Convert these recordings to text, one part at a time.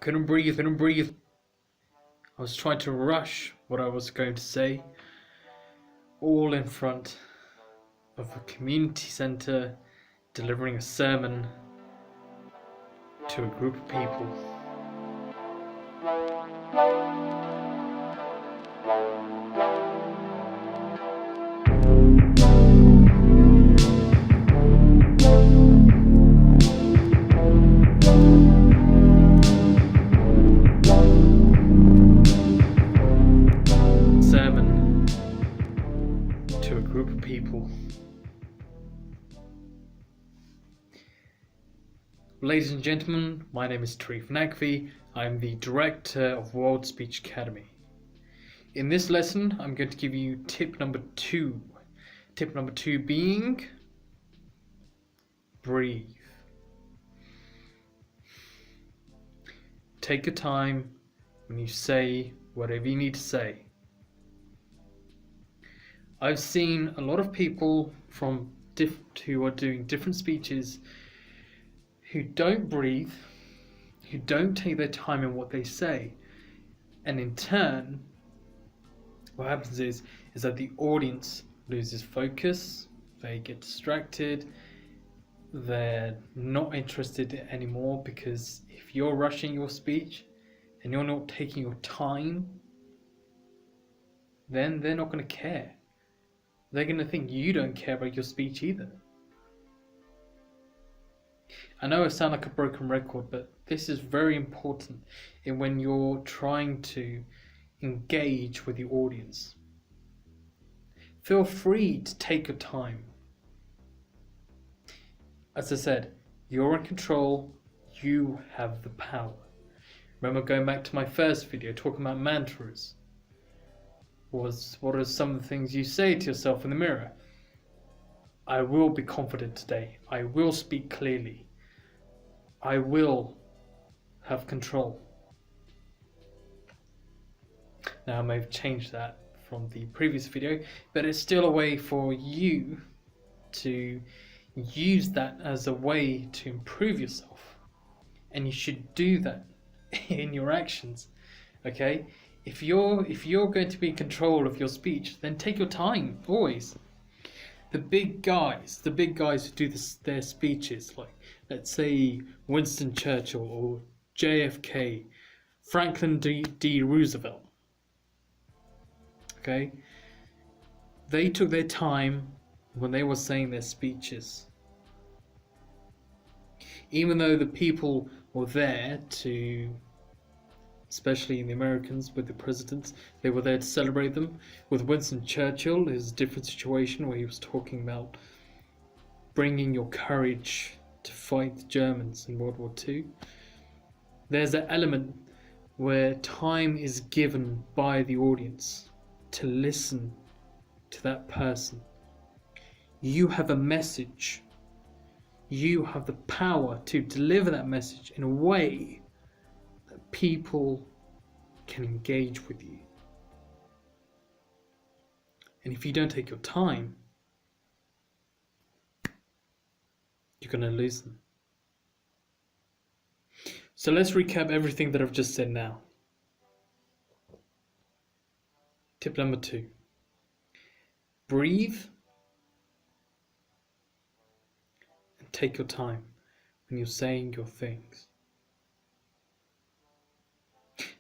couldn't breathe, couldn't breathe. I was trying to rush what I was going to say, all in front of a community centre, delivering a sermon to a group of people. Sermon to a group of people. Ladies and gentlemen, my name is Tarif Naqvi. I'm the director of World Speech Academy. In this lesson, I'm going to give you tip number 2. Tip number 2 being breathe. Take your time when you say whatever you need to say. I've seen a lot of people who are doing different speeches who don't breathe, who don't take their time in what they say, and in turn, what happens is that the audience loses focus, they get distracted, they're not interested anymore, because if you're rushing your speech and you're not taking your time, then they're not going to care. They're going to think you don't care about your speech either. I know I sound like a broken record, but this is very important when you're trying to engage with the audience. Feel free to take your time. As I said, you're in control, you have the power. Remember going back to my first video talking about mantras. What are some of the things you say to yourself in the mirror? I will be confident today. I will speak clearly. I will have control. Now I may have changed that from the previous video, but it's still a way for you to use that as a way to improve yourself. And you should do that in your actions. Okay? If you're going to be in control of your speech, then take your time, always. The big guys who do their speeches, like let's say Winston Churchill or JFK, Franklin D. Roosevelt, okay? They took their time when they were saying their speeches. Even though the people were there to, especially in the Americans with the presidents, they were there to celebrate them. With Winston Churchill, it was a different situation where he was talking about bringing your courage to fight the Germans in World War II. There's an element where time is given by the audience to listen to that person. You have a message. You have the power to deliver that message in a way that people can engage with you. And if you don't take your time, you're going to lose them. So let's recap everything that I've just said now. Tip number 2. Breathe and take your time when you're saying your things.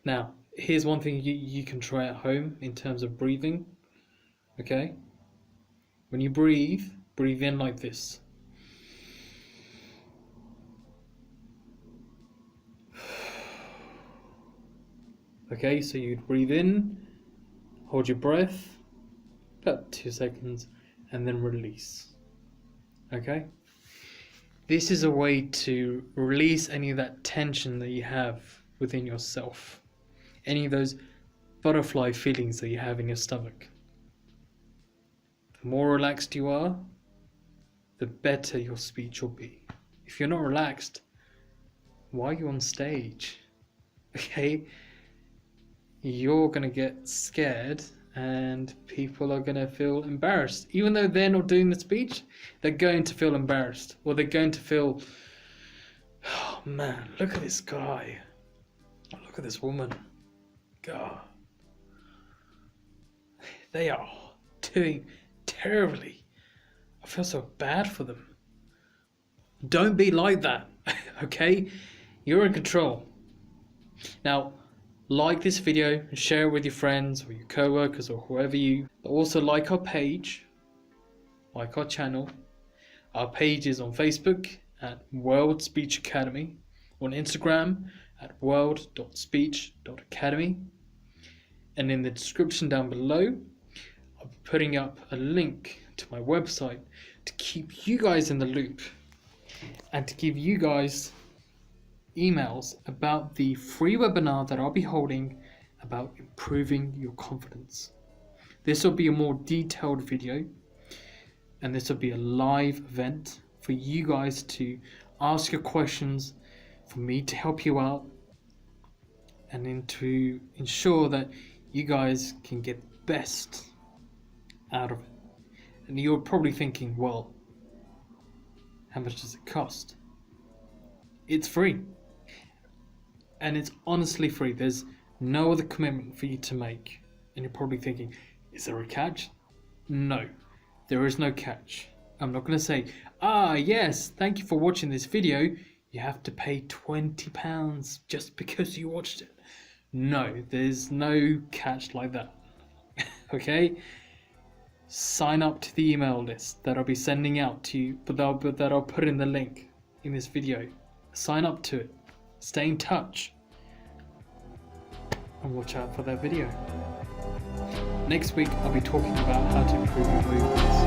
Now, here's one thing you can try at home in terms of breathing. Okay? When you breathe in like this. Okay, so you'd breathe in, hold your breath, about 2 seconds, and then release. Okay? This is a way to release any of that tension that you have within yourself. Any of those butterfly feelings that you have in your stomach. The more relaxed you are, the better your speech will be. If you're not relaxed, why are you on stage? Okay? You're going to get scared and people are going to feel embarrassed. Even though they're not doing the speech, they're going to feel embarrassed. Or they're going to feel, oh man, look at this guy. Look at this woman. God. They are doing terribly. I feel so bad for them. Don't be like that, okay? You're in control. Now, like this video and share it with your friends or your co-workers or whoever you. Also like our page, like our channel. Our page is on Facebook at World Speech Academy, on Instagram at world.speech.academy, and in the description down below I'll be putting up a link to my website to keep you guys in the loop and to give you guys emails about the free webinar that I'll be holding about improving your confidence. This will be a more detailed video, and this will be a live event for you guys to ask your questions, for me to help you out, and then to ensure that you guys can get the best out of it. And you're probably thinking, well, how much does it cost? It's free. And it's honestly free. There's no other commitment for you to make. And you're probably thinking, is there a catch? No, there is no catch. I'm not going to say, yes, thank you for watching this video. You have to pay £20 just because you watched it. No, there's no catch like that. Okay? Sign up to the email list that I'll be sending out to you, but that I'll put in the link in this video. Sign up to it. Stay in touch. And watch out for that video. Next week, I'll be talking about how to improve your movements.